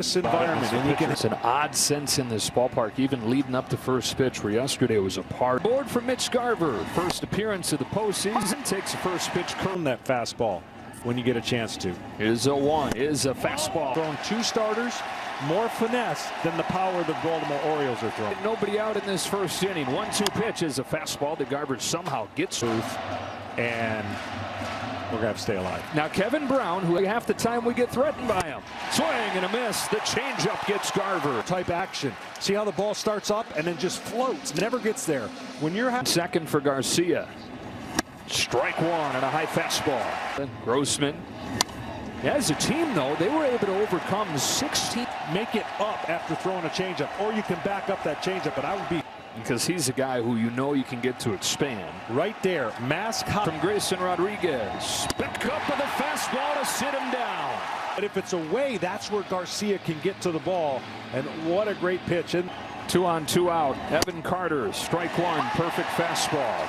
This environment, and it's an odd sense in this ballpark, even leading up to first pitch, where yesterday was a par. Board for Mitch Garver, first appearance of the postseason, takes the first pitch. Curl that fastball when you get a chance to. Is a one, is a fastball. Throwing two starters, more finesse than the power the Baltimore Orioles are throwing. Nobody out in this first inning. 1-2 pitch is a fastball that Garver somehow gets. And we're going to have to stay alive. Now Kevin Brown, who half the time we get threatened by him. Swing and a miss. The changeup gets Garver. Type action. See how the ball starts up and then just floats. Never gets there. When you're second for Garcia. Strike one and a high fastball. Grossman. As a team, though, they were able to overcome 16. Make it up after throwing a changeup, or you can back up that changeup, but I would be. Because he's a guy who you know you can get to expand. Right there, mask from Grayson Rodriguez. Back up with a fastball to sit him down. But if it's away, that's where Garcia can get to the ball. And what a great pitch. And 2 on 2 out. Evan Carter, strike one, perfect fastball.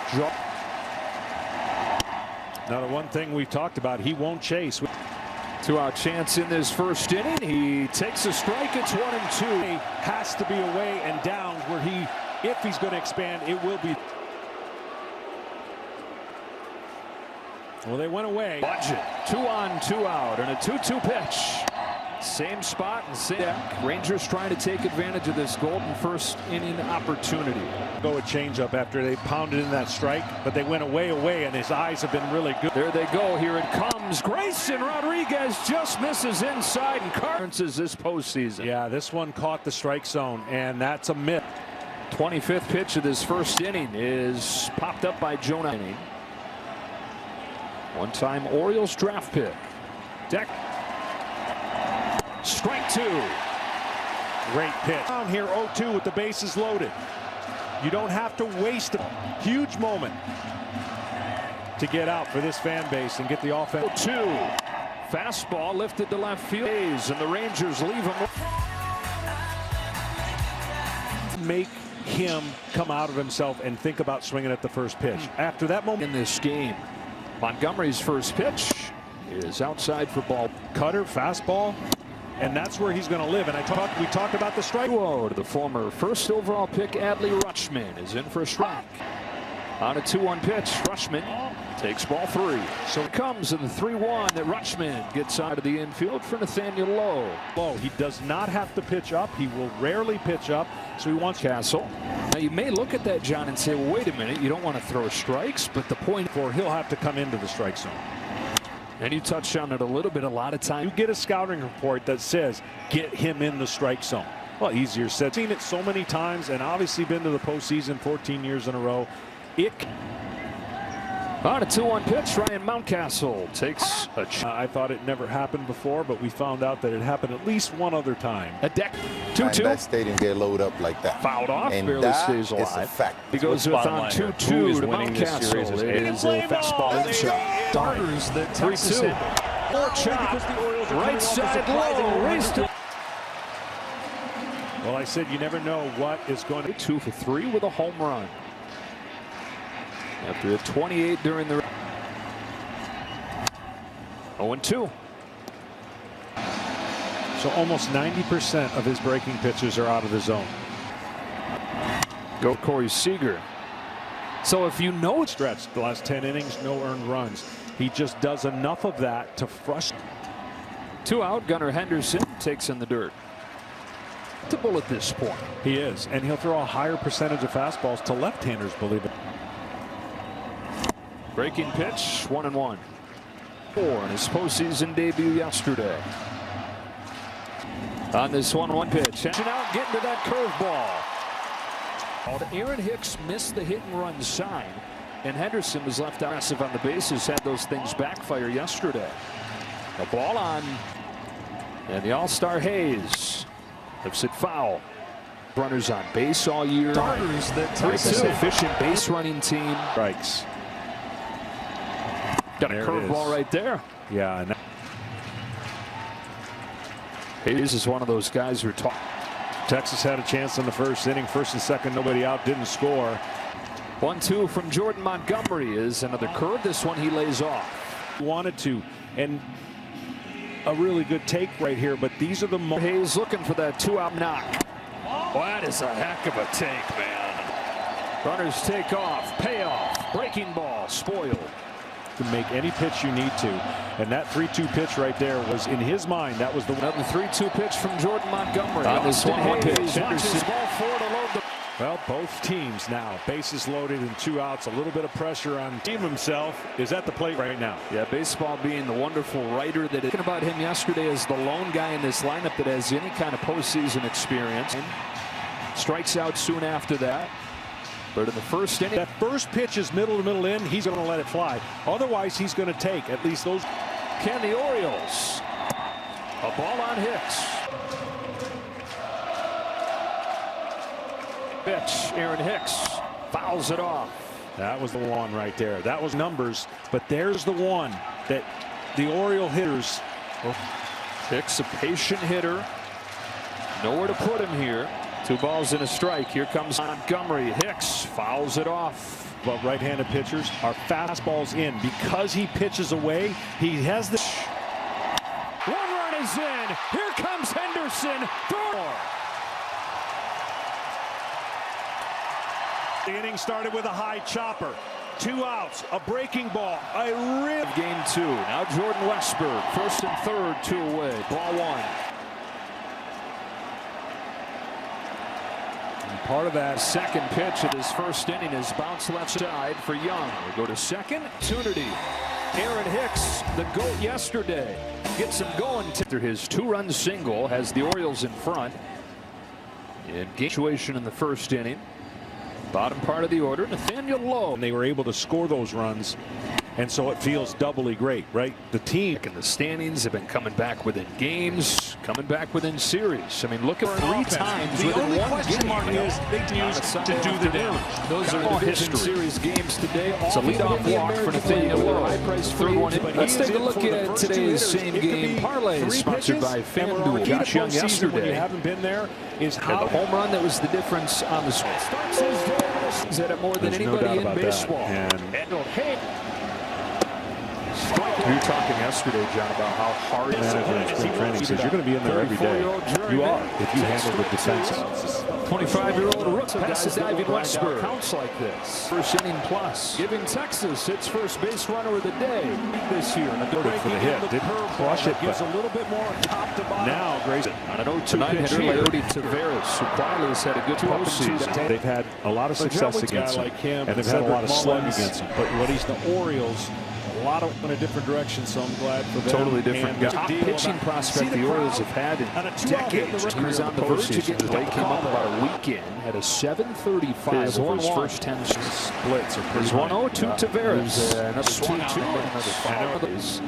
Now the one thing we talked about, he won't chase. 2 out chance in this first inning. He takes a strike. It's 1-2. He has to be away and down where he. If he's going to expand, it will be. Well, they went away. Budget. 2 on 2 out and a 2-2 pitch. Same spot and same deck. Rangers trying to take advantage of this golden first inning opportunity. Go a changeup after they pounded in that strike, but they went away, and his eyes have been really good. There they go. Here it comes. Grayson Rodriguez just misses inside and clearances this postseason. Yeah, this one caught the strike zone, and that's a miss. 25th pitch of this first inning is popped up by Jonah. One-time Orioles draft pick. Deck. Strike two. Great pitch. Down here 0-2 with the bases loaded. You don't have to waste a huge moment to get out for this fan base and get the offense. 2. Fastball lifted to left field. And the Rangers leave him. Make him come out of himself and think about swinging at the first pitch. After that moment in this game, Montgomery's first pitch is outside for ball. Cutter, fastball, and that's where he's going to live. And we talked about the strike. Whoa, to the former first overall pick, Adley Rutschman is in for a strike. On a 2-1 pitch, Rutschman takes ball 3. So it comes in the 3-1 that Rutschman gets out of the infield for Nathaniel Lowe. He does not have to pitch up. He will rarely pitch up. So he wants Castle. Now you may look at that, John, and say, well, wait a minute, you don't want to throw strikes, but the point for he'll have to come into the strike zone. And you touched on it a little bit. A lot of time you get a scouting report that says get him in the strike zone. Well, easier said. Seen it so many times, and obviously been to the postseason 14 years in a row. On a 2-1 pitch, Ryan Mountcastle takes a I thought it never happened before, but we found out that it happened at least one other time. A deck 2-2. That stadium get loaded up like that. Fouled off, and barely stays alive. A fact. He goes with on 2-2 to Mountcastle. It is a fastball inside. Starters that Texas hit. More chop. Right side low. Raised to. Well, I said you never know what is going to. 2 for 3 with a home run. After a 28 during the 0-2. So almost 90% of his breaking pitches are out of the zone. Go Corey Seager. So if you know it's stretched the last 10 innings, no earned runs. He just does enough of that to frustrate. 2 out. Gunnar Henderson takes in the dirt. At this point, he is, and he'll throw a higher percentage of fastballs to left-handers, believe it. Breaking pitch, 1-1. 4 in his postseason debut yesterday. On this 1-1 pitch, and out getting to that curveball. Aaron Hicks missed the hit and run sign, and Henderson was left aggressive on the bases. Had those things backfire yesterday. The ball on, and the All-Star Hayes lifts it foul. Runners on base all year. Starters that Texas efficient base running team. Strikes. Got a curveball right there. Yeah. Hayes is one of those guys who talk. Texas had a chance in the first inning. First and second, nobody out, didn't score. 1-2 from Jordan Montgomery is another curve. This one he lays off. He wanted to, and a really good take right here, but these are the Hayes looking for that 2-out knock. Well, that is a heck of a take, man. Runners take off, payoff, breaking ball, spoiled. To make any pitch you need to, and that 3-2 pitch right there was in his mind. That was the another 3-2 pitch from Jordan Montgomery. On this one pitch, Henderson. Ball four to load the. Well, both teams now bases loaded and 2 outs. A little bit of pressure on team himself is at the plate right now. Yeah, baseball being the wonderful writer that is. Talking about him yesterday as the lone guy in this lineup that has any kind of postseason experience. Strikes out soon after that. But in the first inning, that first pitch is middle to middle in. He's going to let it fly. Otherwise, he's going to take at least those. Can the Orioles? A ball on Hicks. Pitch, Aaron Hicks fouls it off. That was the one right there. That was numbers, but there's the one that the Oriole hitters. Hicks, a patient hitter. Nowhere to put him here. 2 balls and a strike. Here comes Montgomery. Hicks fouls it off. But right-handed pitchers are fastballs in because he pitches away. He has the. 1 run is in. Here comes Henderson. 4. The inning started with a high chopper. 2 outs, a breaking ball, a rib. Game 2. Now Jordan Westberg. 1st and 3rd, 2 away. Ball 1. Part of that second pitch of his first inning is bounce left side for Young. We go to second. Opportunity. Aaron Hicks, the GOAT yesterday, gets him going. After his 2-run single, has the Orioles in front. In game situation in the first inning. Bottom part of the order, Nathaniel Lowe. And they were able to score those runs, and so it feels doubly great, right? The team in the standings have been coming back within games, coming back within series. I mean, look at 3 times the within only one question mark game. is they use to do the damage. Those are division series games today. It's a leadoff walk for Nathaniel Lowe. Third one. Let's take a look at today's same game parlay, sponsored by FanDuel. Josh Young yesterday. When you haven't been there, is how the home run that was the difference on the score. Starts his day. He's at it more than anybody in baseball. And we were talking yesterday, John, about how hard it is. Spring training says you're going to be in there every day. You are, if you handle the defense. 25-year-old rook passes diving Westberg. Counts like this. First inning plus. Giving Texas its first base runner of the day this year. And for the hit. Didn't crush it. Gives a little bit more top to bottom. Now Grayson on an 0-2 pitch here. Tavares, who quietly has had a good postseason. They've had a lot of success against him, and they've had a lot of slug against him. But what he's the Orioles. A lot of in a different direction, so I'm glad for them. Totally different guy. Top pitching prospect the Orioles have had in decades. He was on the verge of getting They came up about a weekend, had a 7.35 over his first 10 splits. There's 1-0 to Tavares. Another 2-2 and another 5.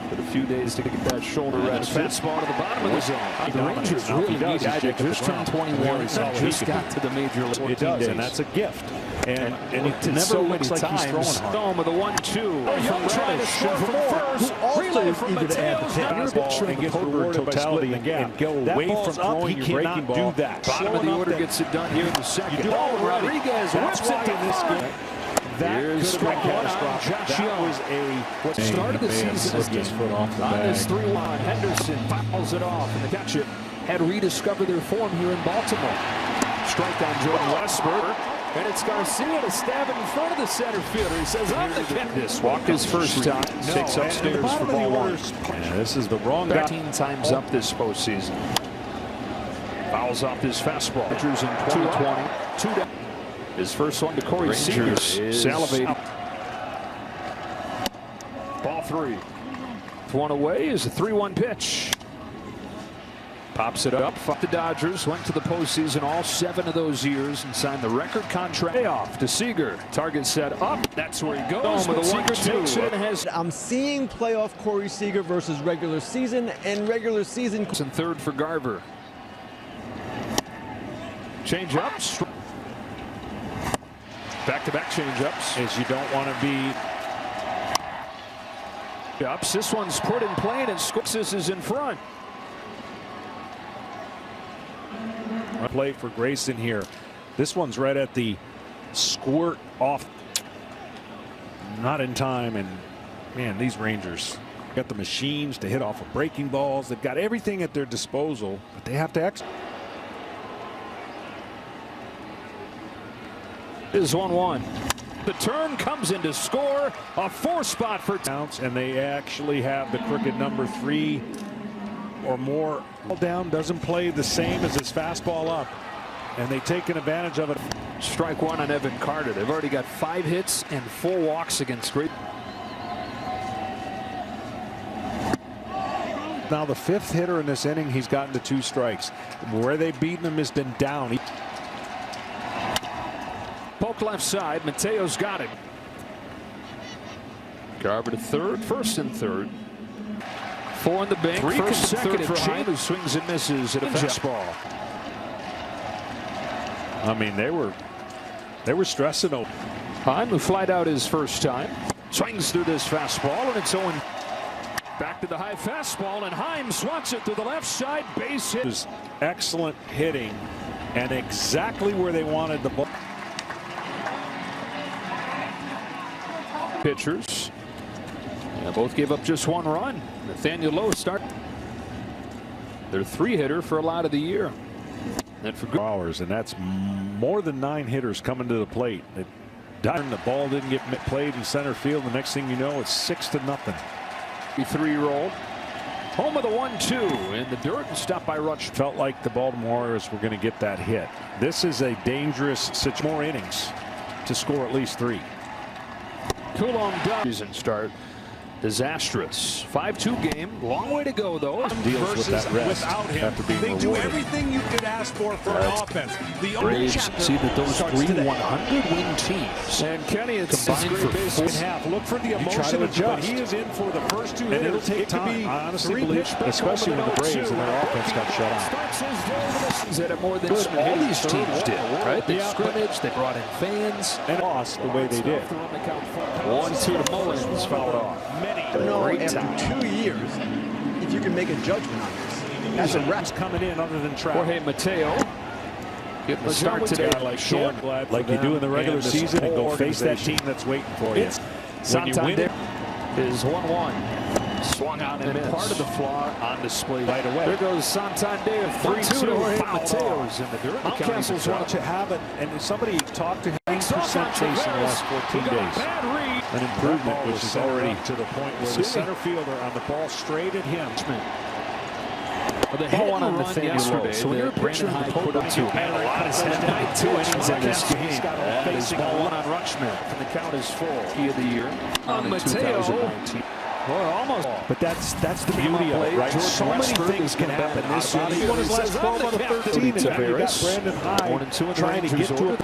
But a few days to get that shoulder rest. Fastball to the bottom of the zone. The Rangers really need a guy that just turned 21. Just got to the major league. It does, and that's a gift. And it never so looks like he's throwing hard. Dome with a 1-2. Young trying to score from first. Relay from eager to add the fastball and get rewarded totality and go away from throwing your breaking ball. Do that. Bottom of the order gets it done here in the second. Rodriguez whips it in this game. That could have been catastrophic. That was what started the season on his 3-1. Henderson fouls it off, and the catch it had rediscovered their form here in Baltimore. Strike on Jordan Westberg, and it's Garcia to stab it in front of the center fielder. He says, "I'm the catcher." This walked his first time. 6 upstairs for ball 1. Yeah, this is the wrong guy. 13 times up this postseason. Fouls off his fastball. Pitchers in 2020. 2 down. His first one to Corey Seager. Salivating. Ball 3. 1 away is a 3-1 pitch. Pops it up. The Dodgers went to the postseason all 7 of those years and signed the record contract. Payoff to Seager. Target set up. That's where he goes. With a 1-2. I'm seeing playoff Corey Seager versus regular season, and regular season. And third for Garver. Change up. Back-to-back change-ups. As you don't want to be ups. This one's put in play, and Squixes is in front. Play for Grayson here. This one's right at the squirt off. Not in time, and man, these Rangers. Got the machines to hit off of breaking balls. They've got everything at their disposal, but they have to execute. Is 1-1. The turn comes in to score. A 4-spot for counts, and they actually have the crooked number 3 or more. Ball down doesn't play the same as his fastball up, and they taken advantage of it. Strike 1 on Evan Carter. They've already got 5 hits and 4 walks against great. Now the 5th hitter in this inning, he's gotten to 2 strikes. Where they've beaten him has been down. Poke left side. Mateo's got it. Garber to third. First and third. 4 in the bank. 3 First and third for consecutive Heim, who swings and misses at a fastball. I mean, they were stressing over. Heim, who flied out his first time, swings through this fastball, and it's 0. Back to the high fastball, and Heim swats it to the left side. Base hit. It was excellent hitting, and exactly where they wanted the ball. Pitchers. And both gave up just 1 run. Nathaniel Lowe start. Their 3-hitter for a lot of the year. And for hours, and that's more than 9 hitters coming to the plate. They died, the ball didn't get played in center field. The next thing you know, it's 6-0. 3-year-old. Home of the 1-2 in the dirt and stopped by Rutsch. Felt like the Baltimore Orioles were going to get that hit. This is a dangerous situation. More innings to score at least 3. Coulomb season start. Disastrous. 5-2 game. Long way to go, though. Deals with that rest without him. after being They do rewarded. everything you could ask for an offense. The Braves see that those 3 today. 100-win teams And Kenny, it's combined for base and half. Look for the emotion, but he is in for the first 2 hitters. It'll take time. I honestly believe, especially with the Braves and their offense got shut out. At more than all these teams did, right? They scrimmaged, they brought in fans, and lost the way they did. 1-2 to Mullins, fouled off. After 2 years, if you can make a judgment on this, that's a wrap. Coming in other than Trout. Jorge Mateo getting the start today like short, like you do in the regular season, and go face that team that's waiting for you. Santander is 1-1. Swung out and part of the flaw on display right away. There goes Santander. 3-2 to Jorge Mateo's in the dirt. Mountcastle's want to have it, and somebody talked to him. 9% chase in the last 14 days. An improvement, which is already to the point where the center fielder on the ball straight at him. Well, the hit on Nathaniel Lowe. So when you're a pitcher, you put up 2. Man, a lot of sense. 2 innings in this game. That is ball 1 on Rutschman. And the count is full. Key of the year on Mateo. 2019. Well, almost. But that's the beauty of it, right? So many things can happen this year. He won his last 12 out of 13, and now you got Brandon High trying to get to it.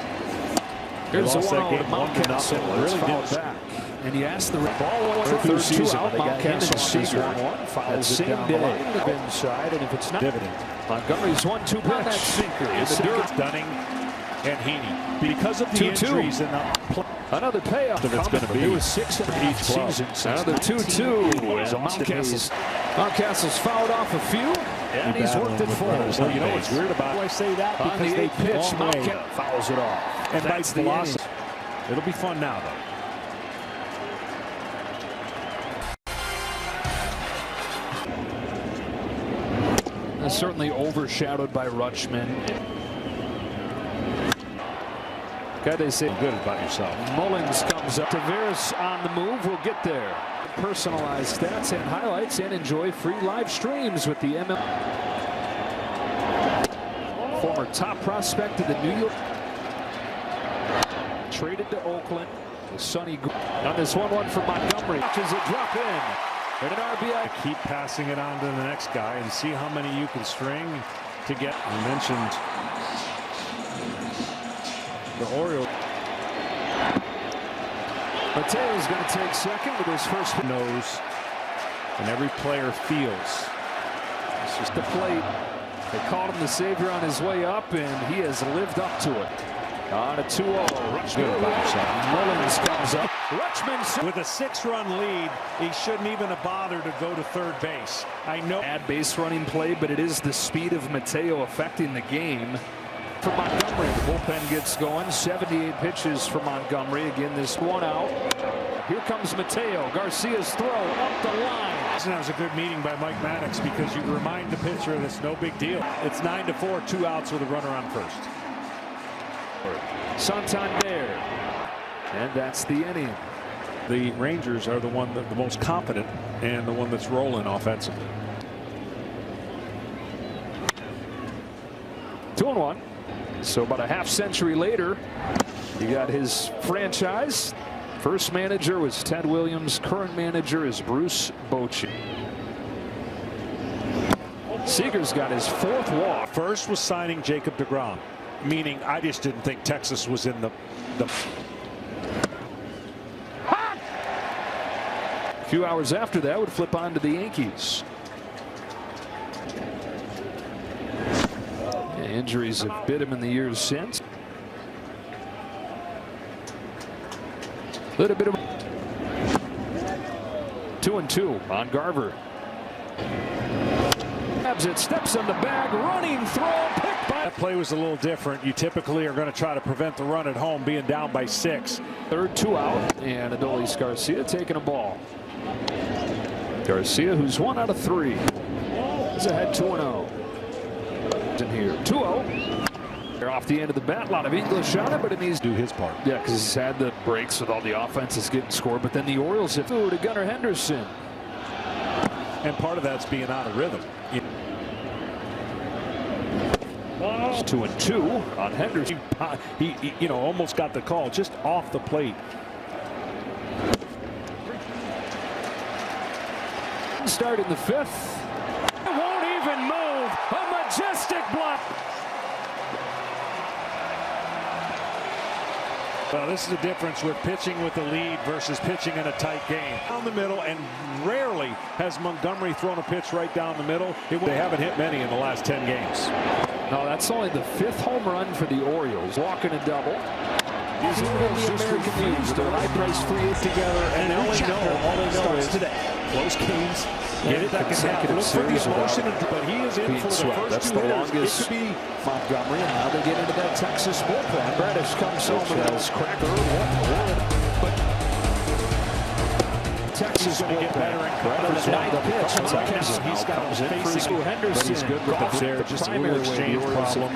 Here's the 1-0 to Mountcastle. Really fouled back. And he asked the ball for third 2 out. Mountcastle 1-1. Fouls same day. Inside, and if it's not dividend. Montgomery's 1-2 on that sinker. It's Dunning and Heaney. Because of the injuries and another payoff. It's going to be. It was 6 in each season. Another 2-2. Mountcastle's fouled off a few, and he's worked it forward. Well, you know what's weird about it? I say that because they pitch Mountcastle fouls it off. And that's the velocity. It'll be fun now, though. Certainly overshadowed by Rutschman. Guy they say good about yourself. Mullins comes up. Tavares on the move. We'll get there. Personalized stats and highlights, and enjoy free live streams with the MLB. Former top prospect of the New York. Traded to Oakland. Sonny on this 1-1 for Montgomery. Watches it drop in. And an RBI. Keep passing it on to the next guy and see how many you can string to get. You mentioned the Orioles. Mateo's going to take second with his first nose, and every player feels. It's just the plate. They called him the savior on his way up, and he has lived up to it. On a 2-0. Mullins comes up. Rutschman with a 6-run lead. He shouldn't even have bothered to go to third base. I know bad base running play, but it is the speed of Mateo affecting the game. For Montgomery, the bullpen gets going. 78 pitches for Montgomery. Again, this 1 out. Here comes Mateo. Garcia's throw up the line. That was a good meeting by Mike Maddox because you remind the pitcher that it's no big deal. It's 9-4, 2 outs with a runner on first. Santander, and that's the inning. The Rangers are the most confident and the one that's rolling offensively. 2-1. So about a half-century later, you got his franchise. First manager was Ted Williams. Current manager is Bruce Bochy. Seager's got his 4th walk. First was signing Jacob deGrom, meaning I just didn't think Texas was in the. A few hours after that, would flip on to the Yankees. Yeah, injuries have bit him in the years since. Little bit of 2-2 on Garver. Grabs it, steps on the bag, running throw, picked by. That play was a little different. You typically are going to try to prevent the run at home, being down by 6. Third, 2 out, and Adolis Garcia taking a ball. Garcia, who's 1 out of 3, is ahead 2-0. In here, 2-0. They're off the end of the bat. A lot of English on it, but it needs to do his part. Yeah, because he's had the breaks with all the offenses getting scored. But then the Orioles have to Gunnar Henderson. And part of that's being out of rhythm. 2-2 on Henderson. He almost got the call just off the plate. Start in the 5th. It won't even move. A majestic block. Well, this is the difference with pitching with the lead versus pitching in a tight game. Down the middle, and rarely has Montgomery thrown a pitch right down the middle. They haven't hit many in the last 10 games. No, that's only the 5th home run for the Orioles. Walking a double. He's in the American League. They're high-priced free agent together, and all they know is today. Close games. Get it consecutive series emotion, but he is in for the first That's 2 the hitters. longest. It could be Montgomery, and now they get into that Texas bullpen. Bradish comes home with his cracker. But Texas going to get better and Bradish night pitch. He's got him facing Henderson. But he's good with the there. Just a little exchange problem.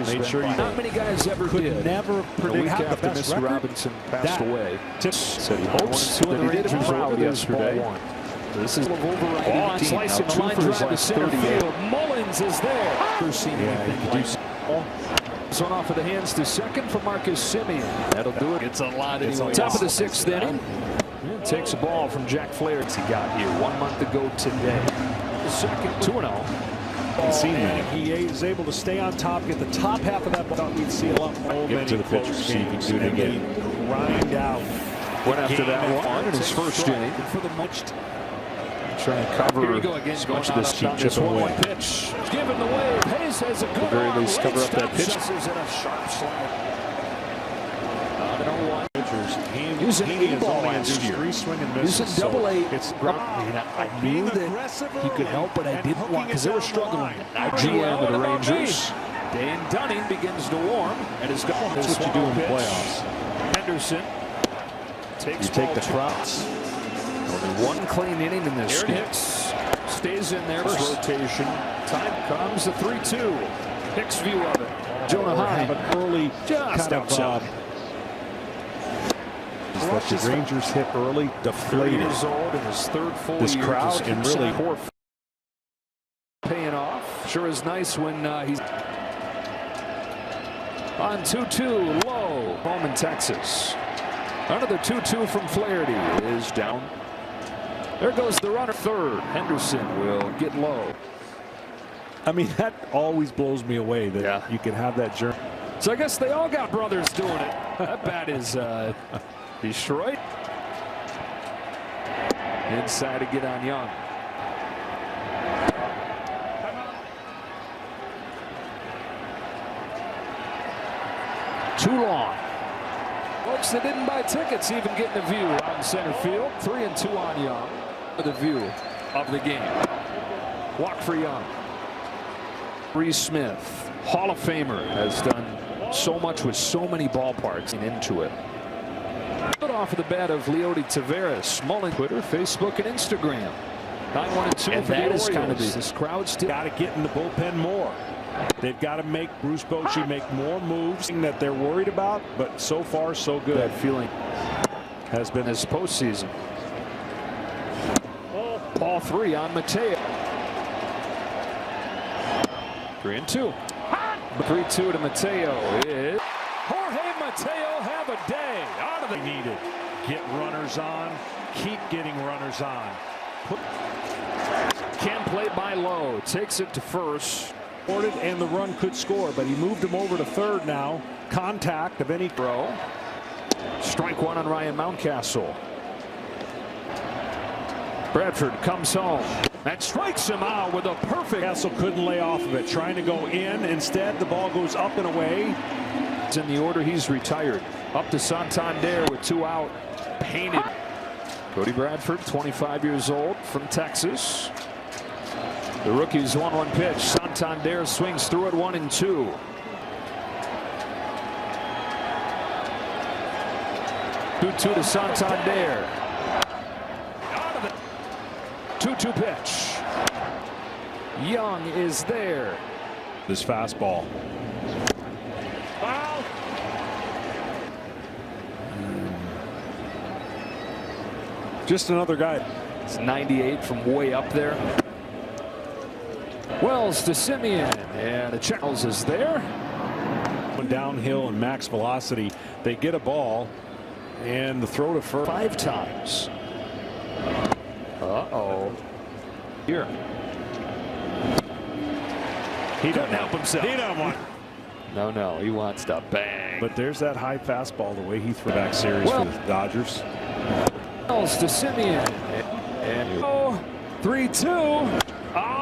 Made sure you not many guys ever could never predict. A week after Mr. Robinson passed away. Said he hopes that he did proud yesterday. This is overriding slicing the line drive to center field. Mullins is there. Never seen anything like this one off of the hands to second for Marcus Semien. That'll do it. It's a lot anyway. Top of the 6th inning. And takes a ball from Jack Flaherty. He got here 1 month ago today. The second 2-0. He is able to stay on top, get the top half of that ball. Thought we'd see a lot more. Give it to the pitcher. See if he can do it again. Grind out. Went after that one in his first inning. For the much. Try and cover Here we go again, as much of this chip away. Pitch given the wave. Hayes has a good at the very least cover up that pitch. And a sharp slide. 0-1. Using A-ball last year. 3 swing and misses. Using double A. It's I knew that he could help, but I didn't want because they were struggling. Now GM of the Rangers. Dane Dunning begins to warm and is going. That's what you do in the playoffs. Henderson takes. You take the props. Only 1 clean inning in this game. Stays in there. Rotation. Time comes the 3-2. Hicks view of it. Jonah High. Have an early Just outside. Let the Rangers hit early, deflated. Years old in his 3rd full This year. crowd can really paying off. Sure is nice when he's on 2-2 low. Home in Texas. Another 2-2 from Flaherty is down. There goes the runner. 3rd. Henderson will get low. I mean, that always blows me away that you can have that journey. So I guess they all got brothers doing it. That bat is destroyed. Inside to get on Young. Too long. Folks that didn't buy tickets even getting a view out in center field. 3-2 on Young. The view of the game. Walk for Young. Reese Smith, Hall of Famer, has done so much with so many ballparks and into it. Off of the bat of Leody Taveras. Mullen, Twitter, Facebook, and Instagram. 9-1-2, and that is kind of this crowd still got to get in the bullpen more. They've got to make Bruce Bochy make more moves that they're worried about, but so far so good. That feeling has been his postseason. Ball 3 on Mateo. 3-2. 3-2 to Mateo. Jorge Mateo have a day out of the needed. Get runners on. Keep getting runners on. Can play by low. Takes it to first. And the run could score, but he moved him over to third now. Contact of any throw. Strike one on Ryan Mountcastle. Bradford comes home. That strikes him out with a perfect. Castle couldn't lay off of it. Trying to go in. Instead, the ball goes up and away. It's in the order he's retired. Up to Santander with 2 out. Painted. Cody Bradford, 25 years old, from Texas. The rookie's 1-1 pitch. Santander swings through it 1-2. Two to Santander. 2-2 pitch. Young is there. This fastball. Foul. Just another guy. It's 98 from way up there. Wells to Simeon, and the Charles is there. Downhill and max velocity. They get a ball, and the throw to first 5 times. Uh-oh. Here. He doesn't help himself. He doesn't want. No, he wants to bang. But there's that high fastball, the way he threw back series for the Dodgers. Wells to Simeon, and 3-2.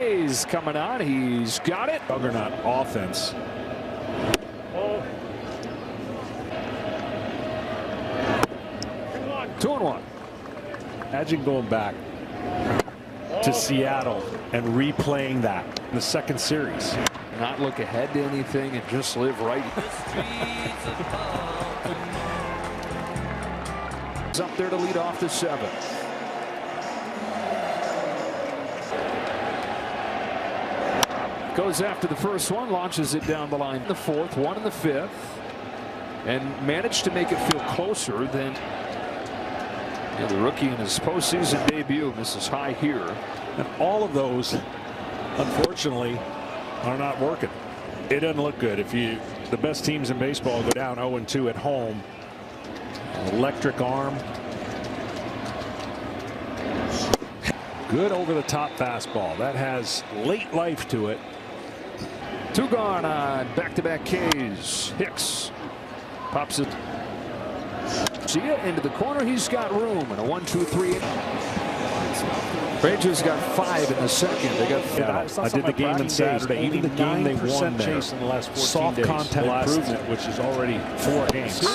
He's coming on. He's got it. Juggernaut offense. 2-1. Imagine going back to Seattle and replaying that in the second series. Not look ahead to anything and just live right. He's up there to lead off the 7th. Goes after the first one, launches it down the line. The 4th, 1 in the 5th, and managed to make it feel closer than the rookie in his postseason debut. Misses high here. And all of those, unfortunately, are not working. It doesn't look good. If the best teams in baseball go down 0-2 at home. Electric arm. Good over the top fastball. That has late life to it. 2 gone on back-to-back Ks. Hicks pops it. Gia into the corner. He's got room, and a 1-2-3. Rangers got 5 in the second. They got. I did the game on Saturday. Even the game they won there. Chase in the last 14 Soft days. contact improvement, which is already 4 games.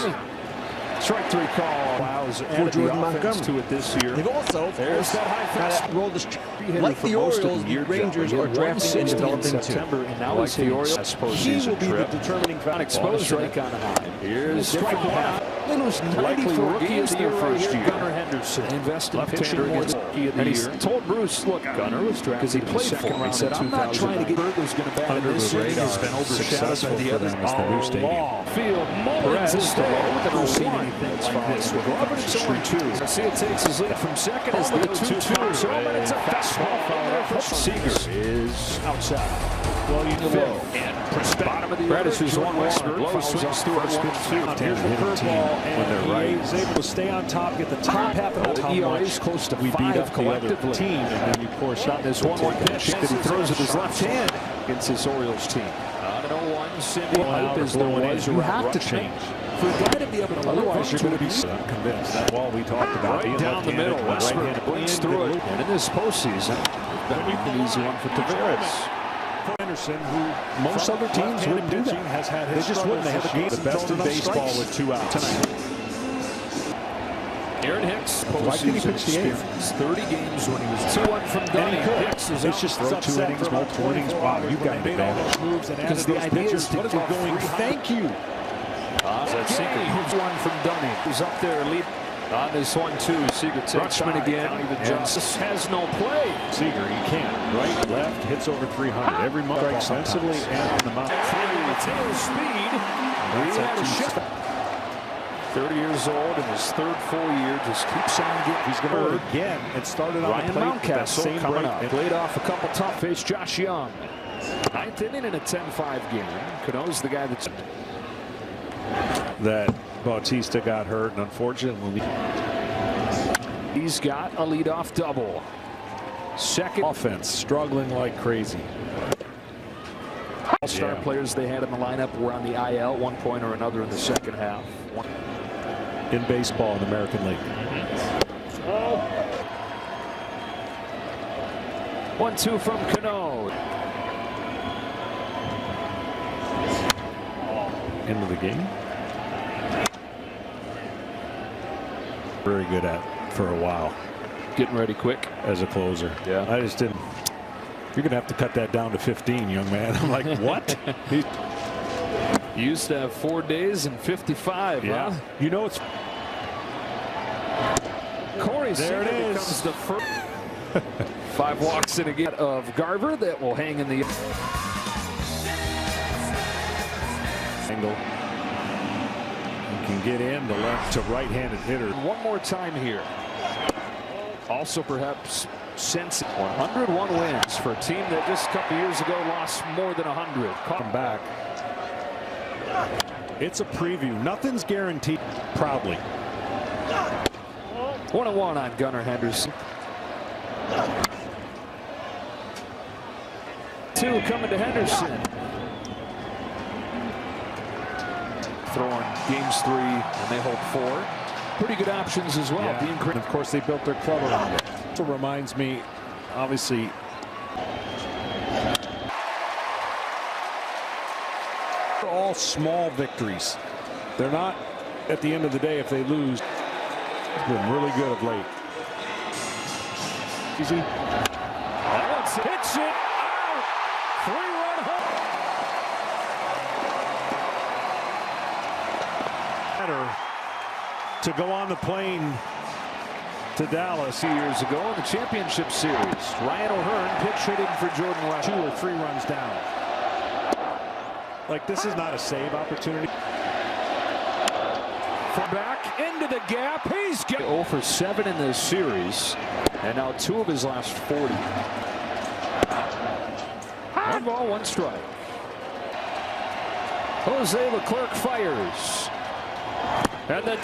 Strike 3 call. Allows added the offense to it this year. They've also There's that high fast rolled this. Like the Orioles, the Rangers are drafting and developing too. And now like the Orioles, he will be the determining factor. Exposed strike on high. Here's strike 1. Likely rookie of the year first year. Gunnar Henderson invested in pitching more than rookie of the year. He told Bruce, look, Gunnar was drafted because he played for him. He said, I'm not trying to get Burger's going to bat in this series. He's been overshadowed by the others. Field Mullins is there with the seen anything like this. With Roberts over 2. See, it takes his lead from second as the 2-2 comes home, and it's a fastball foul for Seager is outside. Well, you know, and bottom of the order, who's one Westbrook, low swings through it, 1-2. Here's the curveball, and he's able to stay on top, get the top half of the ERA is close to 5 we beat up collectively. The other team, and then you pour shot this 1-1 pitch that he throws with his left hand against this Orioles team. On an 0-1, Cindy Hype is the one. You have to change. For a guy to be able to otherwise you're going to be convinced that wall we talked about right down the middle. Westbrook brings through it, and in this postseason, an easy one for Tavares. Anderson, who most other teams wouldn't do that. Has had his they just wouldn't. They have the best in baseball with 2 outs tonight. Aaron Hicks, postseason experience, 30 games when he was 2-1 from Dunning. Hicks is it's just throw 2 innings, multiple innings. Wow, you've got to all those moves and because the idea is to what are going? Thank you. That sinker. Here's one from Dunning. Who's up there, lead. On this 1-2, Seager takes again. The justice has no play. Seager, he can't. Right, left, hits over 300 every month. Offensively and in the mound. Taylor speed. He had a shot. 30 years old in his third full year, just keeps on getting. He's going to work again. It started on Ryan the plate. Mountcastle coming up. Played off a couple tough. Face Josh Young. 9th inning in a 10-5 game. Cano's the guy that Bautista got hurt, and unfortunately he's got a leadoff double. Second offense struggling like crazy. All-star players they had in the lineup were on the IL at one point or another in the second half. In baseball in the American League. 1-2 from Cano. Into the game. Very good at for a while. Getting ready quick as a closer. Yeah. I just didn't. You're gonna have to cut that down to 15, young man. I'm like, what? You used to have 4 days and 55. Yeah. Huh? You know it's. Corey there Seager it is. becomes the first. 5 walks in a game of Garver that will hang in the angle. You can get in the left to right-handed hitter. One more time here. Also perhaps since 101 wins for a team that just a couple years ago lost more than 100. Come back. It's a preview. Nothing's guaranteed. Proudly. 1-1 on Gunnar Henderson. 2 coming to Henderson. Throwing games 3 and they hold 4. Pretty good options as well. Yeah. And of course, they built their club around it. Also reminds me, obviously, they're all small victories. They're not, at the end of the day, if they lose, it's been really good of late. Easy. Alex hits it out. 3-run home. To go on the plane to Dallas 2 years ago in the championship series. Ryan O'Hearn pitch hitting for Jordan West. 2 or 3 runs down. Like, this is not a save opportunity. From back into the gap. He's got 0 for 7 in this series. And now 2 of his last 40. 1 ball, 1 strike. Jose Leclerc fires. And the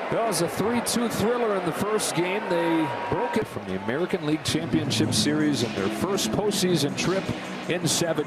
that was a 3-2 thriller in the first game. They broke it from the American League Championship Series in their first postseason trip in 7.